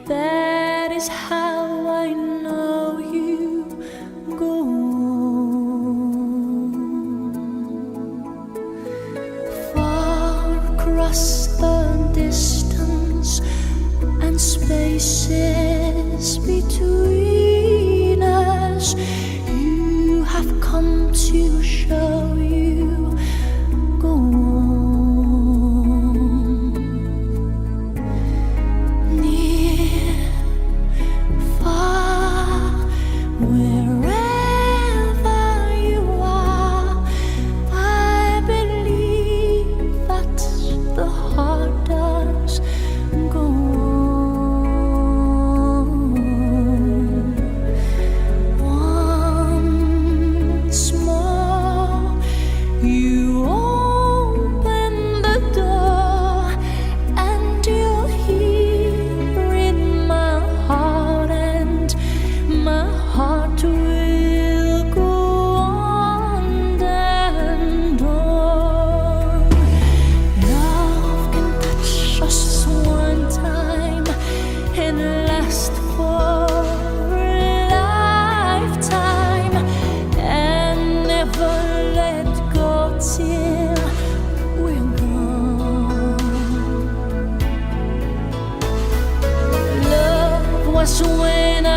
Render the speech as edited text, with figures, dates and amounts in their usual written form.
That is how I know you go on. Far across the distance and spaces between us, you have come to show you go on. Near, far, wherever you are, I believe that the heart does go on. Once more, you open the door, and you're here in my heart, and my heart will go on and on. Love can touch us one time and last for a lifetime, and never let go till we're gone. Love was when I